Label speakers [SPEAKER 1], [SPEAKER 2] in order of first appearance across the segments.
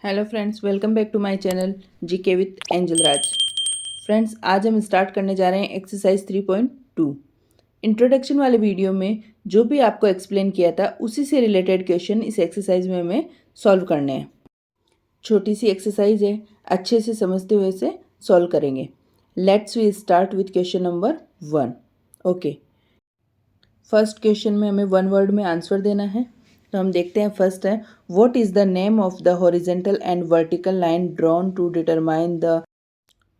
[SPEAKER 1] Hello friends, welcome back to my channel GK with Angel Raj. Friends, आज हम start करने जा रहे हैं एक्सरसाइज 3.2। इंट्रोडक्शन वाले वीडियो में जो भी आपको एक्सप्लेन किया था उसी से रिलेटेड क्वेश्चन इस एक्सरसाइज में हमें सॉल्व करने हैं। छोटी सी एक्सरसाइज है, अच्छे से समझते हुए इसे सॉल्व करेंगे। Let's we start with question number 1। Okay, first question में हमें वन वर्ड में आंसर देना है। तो हम देखते हैं, फर्स्ट है, what is the name of the horizontal and vertical line drawn to determine the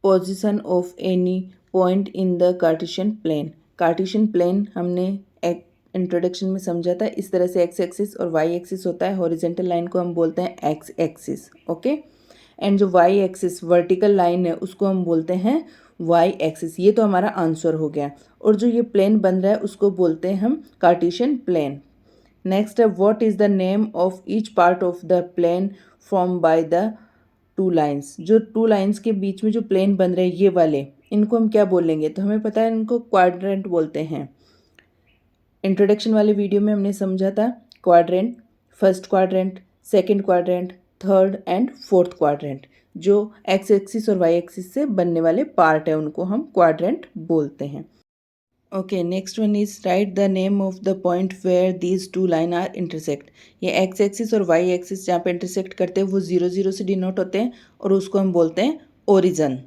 [SPEAKER 1] position of any point in the Cartesian plane. Cartesian plane हमने एक इंट्रोडक्शन में समझा था, इस तरह से एक्स एक्सिस और वाई एक्सिस होता है। हॉरिजेंटल लाइन को हम बोलते हैं एक्स एक्सिस, ओके। एंड जो वाई एक्सिस वर्टिकल लाइन है उसको हम बोलते हैं वाई एक्सिस। ये तो हमारा आंसर हो गया। और जो ये प्लेन बन रहा है उसको बोलते हैं हम कार्टेशियन प्लेन। नेक्स्ट है, what is the name of each part of the plane form by the two lines. जो टू लाइन्स के बीच में जो प्लेन बन रहे हैं ये वाले, इनको हम क्या बोलेंगे? तो हमें पता है इनको क्वाड्रेंट बोलते हैं। इंट्रोडक्शन वाले वीडियो में हमने समझा था quadrant, first quadrant, second quadrant, third and fourth quadrant. जो एक्स एक्सिस और वाई एक्सिस से बनने वाले पार्ट है उनको हम क्वाड्रेंट बोलते हैं। Okay, next one is right the name of the point where these two line are intersect. ये एक्स एक्सिस और वाई एक्सिस जहाँ पे इंटरसेक्ट करते हैं वो 0 0 से डिनोट होते हैं और उसको हम बोलते हैं ओरिजन।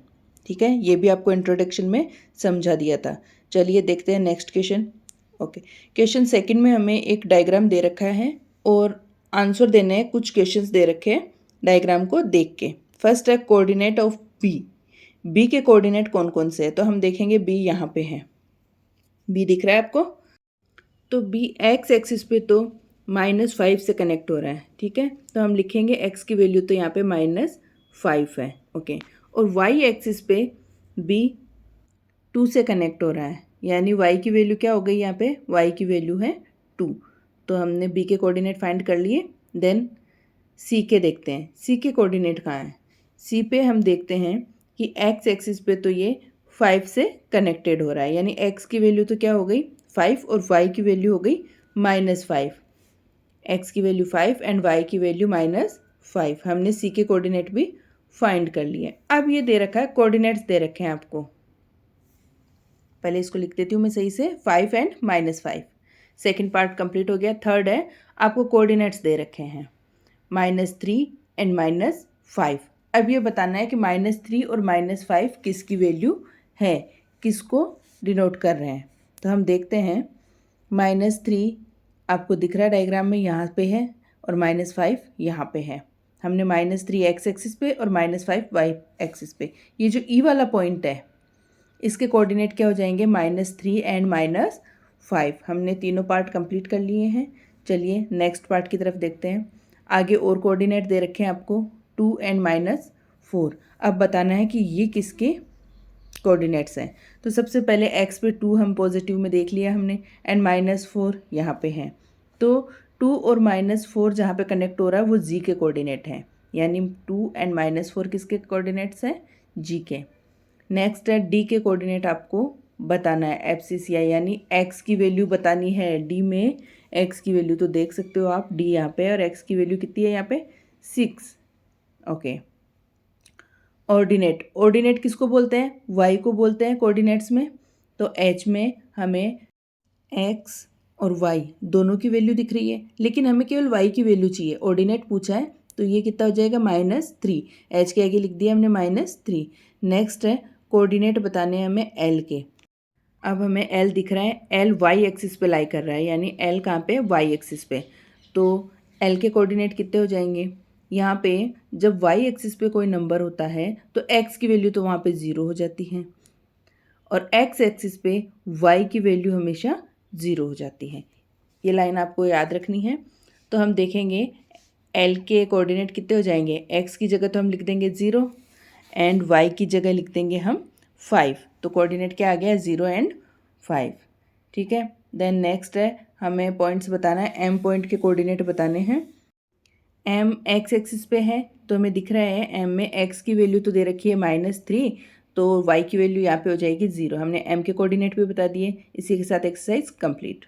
[SPEAKER 1] ठीक है, ये भी आपको इंट्रोडक्शन में समझा दिया था। चलिए देखते हैं next question. Okay, question second में हमें एक डायग्राम दे रखा है और आंसर देने हैं। कुछ क्वेश्चंस दे रखे हैं डायग्राम को देख के। फर्स्ट है कोऑर्डिनेट ऑफ बी। बी के कोऑर्डिनेट कौन कौन से हैं? तो हम देखेंगे बी यहाँ पे है। बी दिख रहा है आपको? तो बी एक्स एक्सिस पे तो -5 से कनेक्ट हो रहा है, ठीक है। तो हम लिखेंगे एक्स की वैल्यू तो यहाँ पे -5 है, ओके। और वाई एक्सिस पे बी 2 से कनेक्ट हो रहा है, यानी वाई की वैल्यू क्या हो गई? यहाँ पे वाई की वैल्यू है 2। तो हमने बी के कोऑर्डिनेट फाइंड कर लिए। देन सी के देखते हैं, सी के कोऑर्डिनेट कहाँ है? सी पे हम देखते हैं कि एक्स एक्सिस पे तो ये 5 से कनेक्टेड हो रहा है, यानी एक्स की वैल्यू तो क्या हो गई 5 और वाई की वैल्यू हो गई -5। एक्स की वैल्यू 5 एंड वाई की वैल्यू -5। हमने सी के कोऑर्डिनेट भी फाइंड कर लिए। अब ये दे रखा है, कोऑर्डिनेट्स दे रखे हैं आपको। पहले इसको लिख देती हूँ मैं सही से, 5 एंड -5। सेकेंड पार्ट कंप्लीट हो गया। थर्ड है, आपको कोऑर्डिनेट्स दे रखे हैं -3 एंड -5। अब ये बताना है कि -3 और -5 किसकी वैल्यू है, किसको डिनोट कर रहे हैं। तो हम देखते हैं, -3 आपको दिख रहा है डायग्राम में, यहाँ पे है, और -5 यहाँ पे है। हमने -3 एक्स एक्सिस पे और -5 वाई एक्सिस पे। ये जो ई वाला पॉइंट है इसके कोऑर्डिनेट क्या हो जाएंगे? -3 एंड -5। हमने तीनों पार्ट कंप्लीट कर लिए हैं। चलिए नेक्स्ट पार्ट की तरफ देखते हैं। आगे और कोऑर्डिनेट दे रखे हैं आपको 2 एंड -4। अब बताना है कि ये किसके कोऑर्डिनेट्स हैं। तो सबसे पहले एक्स पे 2 हम पॉजिटिव में देख लिया हमने, एंड -4 यहाँ पे है। तो 2 और -4 जहाँ पे कनेक्ट हो रहा है वो जी के कोऑर्डिनेट हैं, यानी 2 एंड -4 किसके कोऑर्डिनेट्स हैं? जी के। नेक्स्ट है डी के कोऑर्डिनेट आपको बताना है, FCCI यानी एक्स की वैल्यू बतानी है। डी में एक्स की वैल्यू तो देख सकते हो आप, डी यहाँ पे, और एक्स की वैल्यू कितनी है यहाँ पे? 6, ओके। ऑर्डिनेट, ऑर्डिनेट किसको बोलते हैं? वाई को बोलते हैं कोऑर्डिनेट्स में। तो एच में हमें एक्स और वाई दोनों की वैल्यू दिख रही है, लेकिन हमें केवल वाई की वैल्यू चाहिए। ऑर्डिनेट पूछा है तो ये कितना हो जाएगा? -3। एच के आगे लिख दिया हमने -3। नेक्स्ट है कोऑर्डिनेट बताने हैं हमें एल के। अब हमें एल दिख रहा है, एल वाई एक्सिस पे लाई कर रहा है, यानी एल कहाँ पे? वाई एक्सिस पे। तो एल के कोऑर्डिनेट कितने हो जाएंगे? यहाँ पे जब वाई एक्सिस पे कोई नंबर होता है तो एक्स की वैल्यू तो वहाँ पे 0 हो जाती है, और एक्स एक्सिस पे वाई की वैल्यू हमेशा 0 हो जाती है। ये लाइन आपको याद रखनी है। तो हम देखेंगे एल के कोऑर्डिनेट कितने हो जाएंगे? एक्स की जगह तो हम लिख देंगे 0 एंड वाई की जगह लिख देंगे हम 5। तो कोऑर्डिनेट क्या आ गया? 0 एंड 5, ठीक है। देन नेक्स्ट है, हमें पॉइंट्स बताना है, एम पॉइंट के कोऑर्डिनेट बताने हैं। एम एक्स एक्सिस पे है तो हमें दिख रहा है एम में एक्स की वैल्यू तो दे रखी है -3, तो वाई की वैल्यू यहाँ पे हो जाएगी 0। हमने एम के कोऑर्डिनेट भी बता दिए। इसी के साथ एक्सरसाइज कंप्लीट।